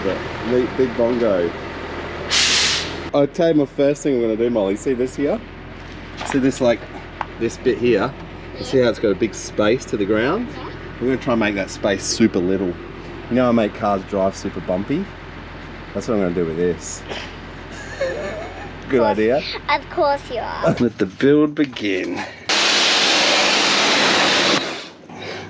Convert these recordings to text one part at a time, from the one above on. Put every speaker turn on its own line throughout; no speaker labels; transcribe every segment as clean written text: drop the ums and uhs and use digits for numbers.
but big bongo. I'll tell you my first thing I'm going to do, Molly. See this here? See this, like, this bit here? You see how it's got a big space to the ground? We're going to try and make that space super little. You know I make cars drive super bumpy? That's what I'm going to do with this. Good idea?
Of course you are.
Let the build begin.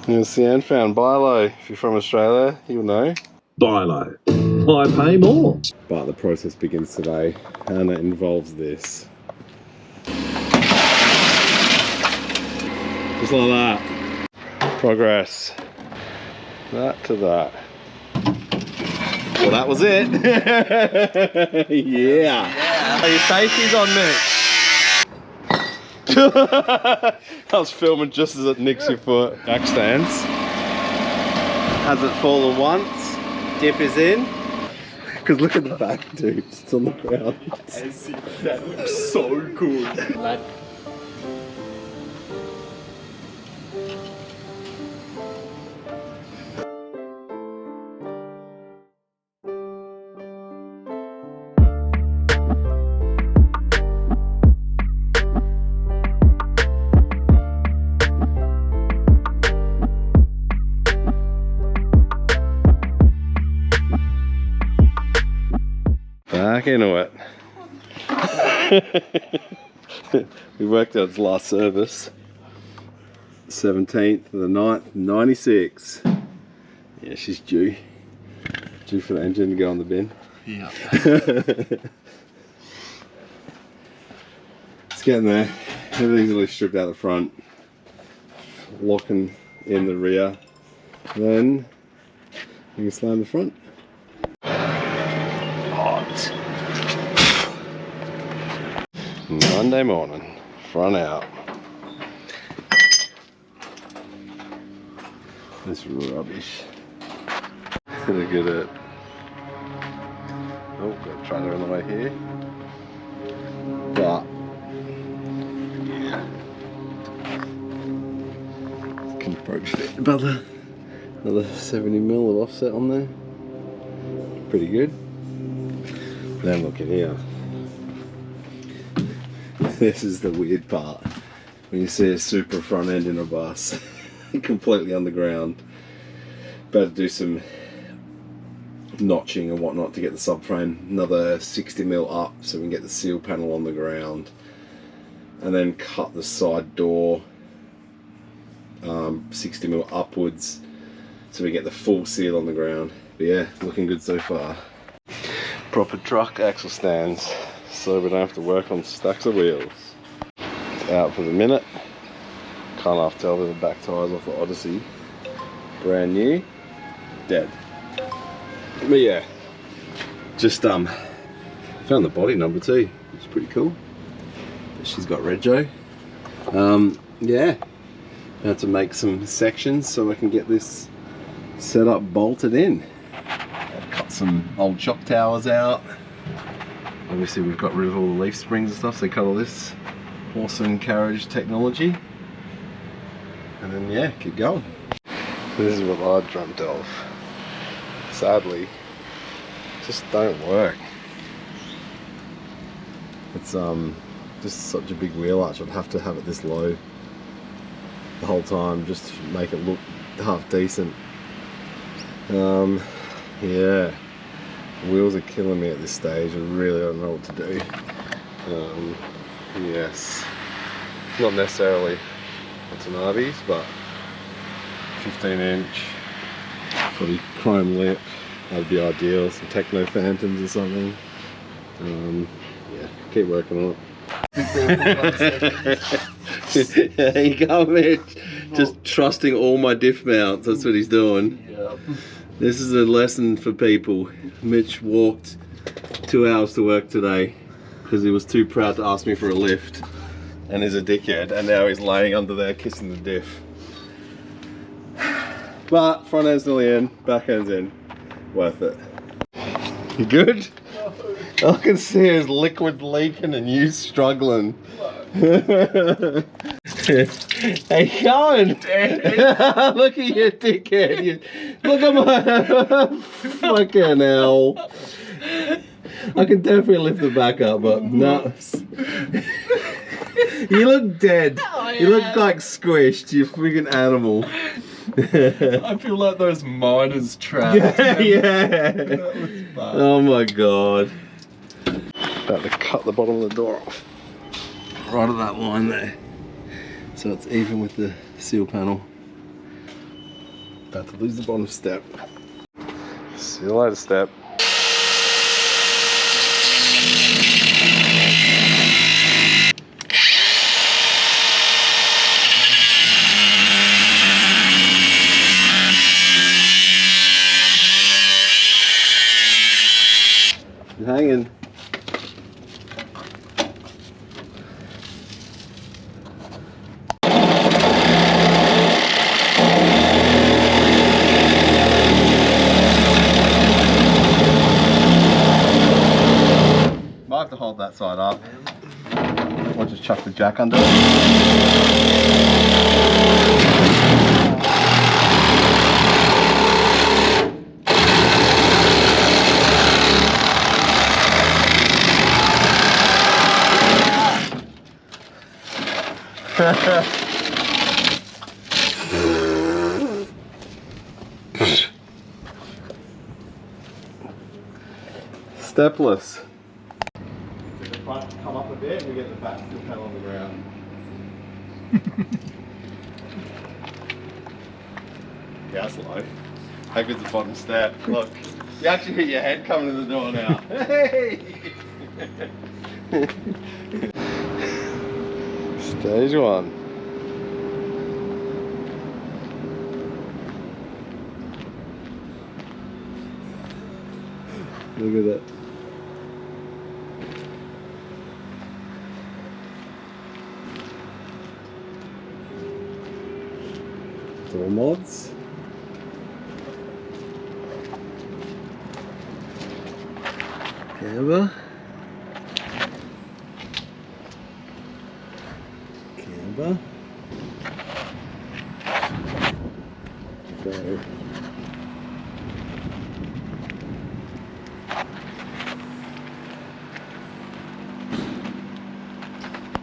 New sound found. Buy low. If you're from Australia, you'll know.
Buy low. I pay more.
But the process begins today, and it involves this. Just like that. Progress. That to that. Well, that was it. Yeah. Your safety's on, Nick. I was filming just as it nicks your foot. Jack stands. Hasn't fallen once. Dip is in. Because look at the back, dude. It's on the ground.
That looks so good.
Back into it. We worked out its last service. 17th of the 9th, 96. Yeah, she's due. Due for the engine to go on the bin.
Yeah.
It's getting there. Everything's really stripped out the front. Locking in the rear. Then you can slam the front. Monday morning, front out. This rubbish. Look at it. Oh, got a trailer on the way here. But yeah, can approach fit about another 70mm of offset on there. Pretty good. Then look at here. This is the weird part. When you see a super front end in a bus, completely on the ground. Better do some notching and whatnot to get the subframe another 60mm up so we can get the seal panel on the ground. And then cut the side door 60mm upwards so we get the full seal on the ground. But yeah, looking good so far. Proper truck axle stands, so we don't have to work on stacks of wheels. It's out for the minute. Can't half tell with the back tyres off the Odyssey. Brand new, dead. But yeah, just found the body number too. It's pretty cool. She's got rego. Yeah, I have to make some sections so I can get this set up, bolted in. Cut some old shock towers out. Obviously we've got rid of all the leaf springs and stuff, so cut all this horse and carriage technology. And then yeah, keep going. This is what I dreamt of. Sadly, just don't work. It's just such a big wheel arch. I'd have to have it this low the whole time just to make it look half decent. Yeah, wheels are killing me at this stage. I really don't know what to do. Yes, not necessarily Watanabe's, but 15-inch, probably chrome lip. That'd be ideal. Some Techno Phantoms or something. Yeah, keep working on it. There you go, Mitch. Just trusting all my diff mounts. That's what he's doing.
Yeah.
This is a lesson for people. Mitch walked 2 hours to work today because he was too proud to ask me for a lift, and he's a dickhead, and now he's laying under there kissing the diff. But front end's nearly in, back end's in. Worth it. You good? All I can see is liquid leaking and you struggling. How you going? Look at you, dickhead. Look at my fucking hell. I can definitely lift the back up, but no. You look dead.
Oh, yeah.
You look like squished, you freaking animal.
I feel like those miners trapped.
Yeah.
That was bad.
Oh my god. About to cut the bottom of the door off. Right at that line there. So it's even with the seal panel. About to lose the bottom step. See you later, step. Hanging. Might have to hold that side up. Or just chuck the jack under Stepless. If the front come up a bit, we get the back still panel on the ground. Yeah, that's low. How good's the bottom step? Look, you actually hit your head coming in the door now. Hey! Stage one. Look at that. Door mods. Camber. Camber. Go.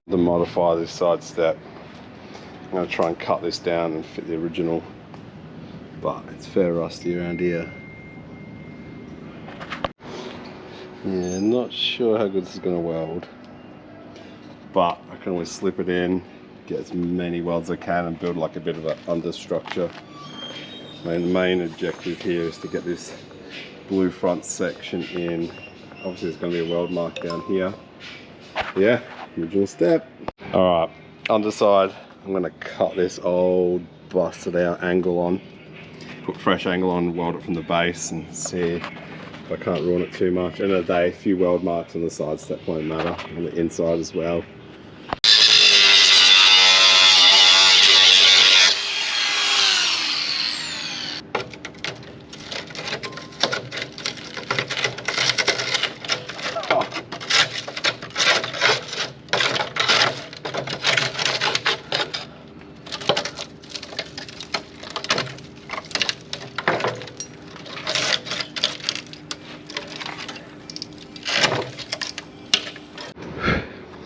To modify this side step, I'm going to try and cut this down and fit the original, but it's fair rusty around here. Yeah, not sure how good this is going to weld, but I can always slip it in, get as many welds as I can and build like a bit of an understructure. My main objective here is to get this blue front section in. Obviously there's going to be a weld mark down here. Yeah, original step. Alright, underside, I'm going to cut this old busted out angle on, put fresh angle on, weld it from the base and see if I can't ruin it too much. End of the day, a few weld marks on the side step won't matter, on the inside as well.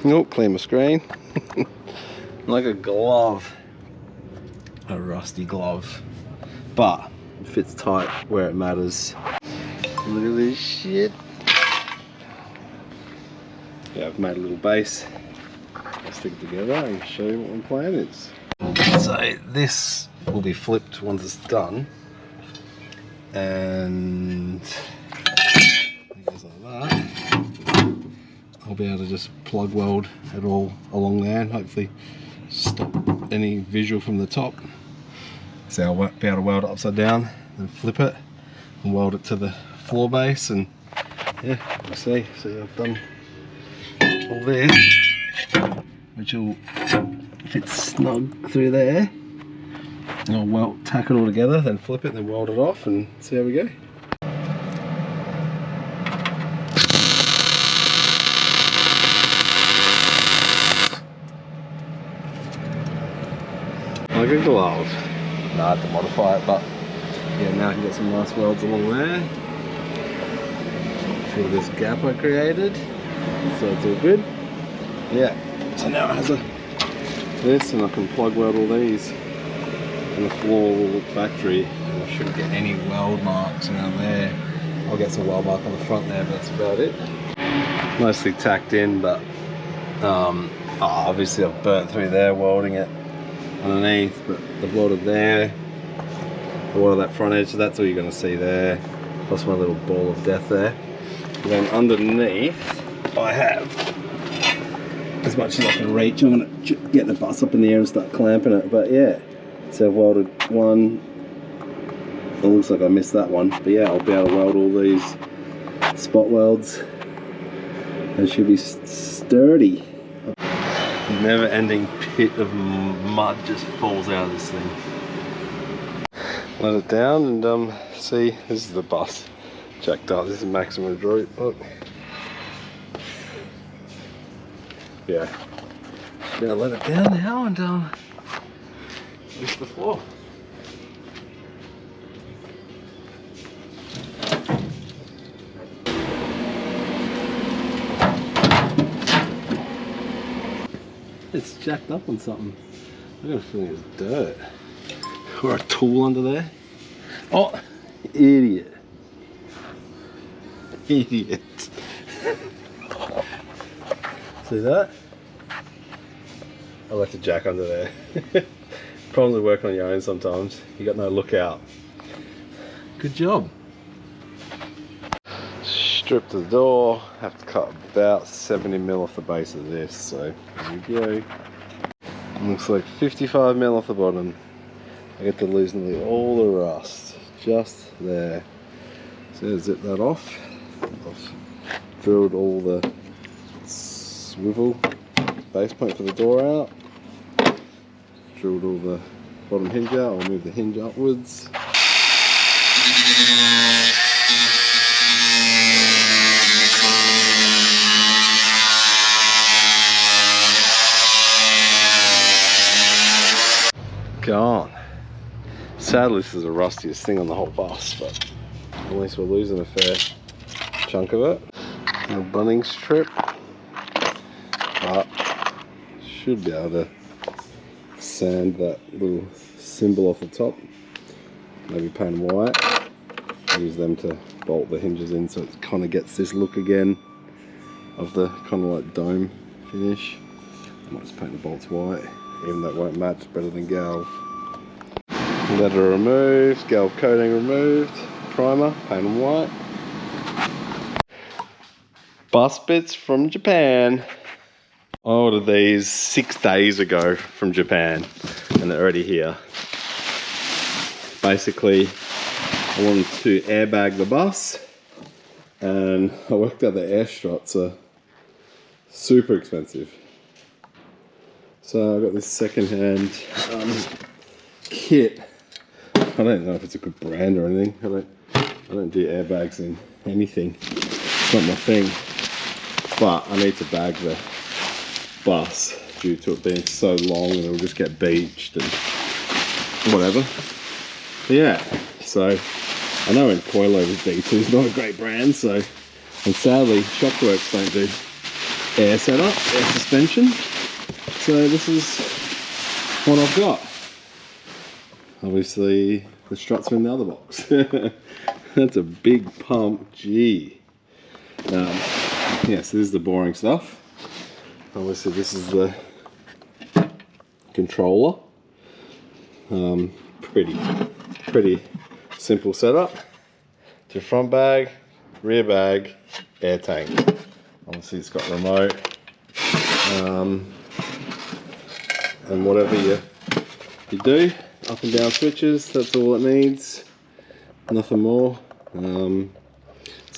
Nope, clean my screen. Like a glove. A rusty glove. But it fits tight where it matters. Look at this shit. Yeah, I've made a little base. I'll stick it together and show you what my plan is. So this will be flipped once it's done. And it goes like that. I'll be able to just plug weld it all along there and hopefully stop any visual from the top. So I'll be able to weld it upside down and flip it and weld it to the floor base, and yeah, we'll see. So I've done all this, which will fit snug through there. And I'll tack it all together, then flip it, then weld it off and see how we go. Like a glove. Nah, I had to modify it, but Yeah, now I can get some nice welds along there. Through this gap I created. So it's all good. Yeah, so now it has this, and I can plug weld all these. And the floor will look factory. And I shouldn't get any weld marks around there. I'll get some weld mark on the front there, but that's about it. Mostly tacked in, but obviously I've burnt through there welding it underneath, but I've welded there. I welded that front edge, so that's all you're going to see there. Plus my little ball of death there. And then underneath, I have, as much as I can reach, I'm going to get the bus up in the air and start clamping it. But yeah, so I've welded one. It looks like I missed that one, but yeah, I'll be able to weld all these spot welds. It should be sturdy. Never-ending pit of mud just falls out of this thing. Let it down and see, this is the bus jacked up. This is maximum droop. Look. Yeah. Now let it down now and lift the floor. It's jacked up on something. I got a feeling it's dirt. Or a tool under there. Oh, idiot. Idiot. See that? I left a jack under there. Problems with working on your own sometimes. You got no lookout. Good job. Strip the door. Have to cut about 70mm off the base of this. So there we go. Looks like 55mm off the bottom. I get to lose nearly all the rust. Just there. So zip that off. I've drilled all the swivel base plate for the door out. Drilled all the bottom hinge out. I'll move the hinge upwards. Gone. Sadly, this is the rustiest thing on the whole bus, but at least we're losing a fair chunk of it. A bunning strip, but should be able to sand that little symbol off the top. Maybe paint them white. Use them to bolt the hinges in, so it kind of gets this look again of the kind of like dome finish. I might just paint the bolts white. Even though it won't match, better than galv. Leather removed, galv coating removed, primer, paint them white. Bus bits from Japan. I ordered these 6 days ago from Japan and they're already here. Basically, I wanted to airbag the bus and I worked out the air struts are super expensive. So I got this second-hand kit. I don't know if it's a good brand or anything. I don't do airbags in anything. It's not my thing. But I need to bag the bus due to it being so long and it'll just get beached and whatever. But yeah, so I know in coilovers D2 is not a great brand, so, and sadly Shockworks don't do air setup, air suspension. So this is what I've got. Obviously the struts are in the other box. That's a big pump, gee. Yes, this is the boring stuff. Obviously this is the controller. Pretty simple setup. To front bag, rear bag, air tank. Obviously it's got remote. And whatever you do, up and down switches, that's all it needs, nothing more. So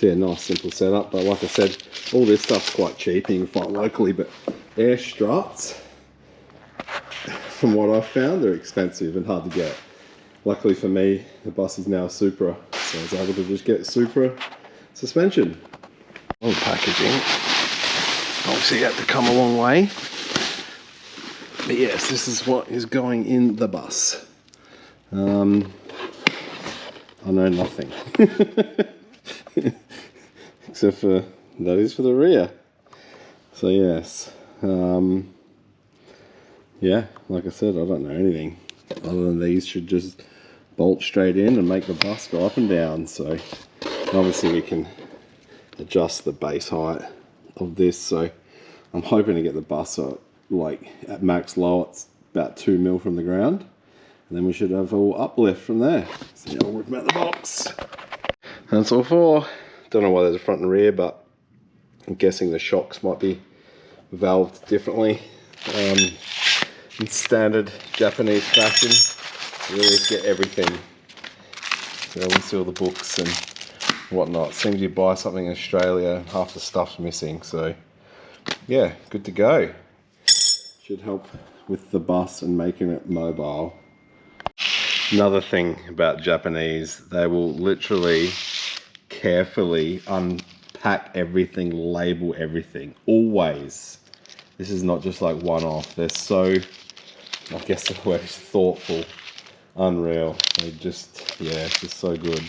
yeah, nice simple setup, but like I said, all this stuff's quite cheap and you can find locally, but air struts, from what I've found, they're expensive and hard to get. Luckily for me, the bus is now Supra, so I was able to just get Supra suspension. All packaging, obviously you had to come a long way. But yes, this is what is going in the bus. I know nothing. Except for, that is for the rear. So yes, yeah, like I said, I don't know anything. Other than these should just bolt straight in and make the bus go up and down. So obviously we can adjust the base height of this. So I'm hoping to get the bus up, like at max low, it's about 2 mil from the ground. And then we should have all uplift from there. So I'll rip out the box. That's all four. Don't know why there's a front and rear, but I'm guessing the shocks might be valved differently. In standard Japanese fashion, you always get everything. So we see all the books and whatnot. Seems you buy something in Australia, half the stuff's missing. So yeah, good to go. Should help with the bus and making it mobile. Another thing about Japanese, they will literally carefully unpack everything, label everything, always. This is not just like one-off. They're so, I guess the word is thoughtful, unreal. They just, yeah, it's just so good.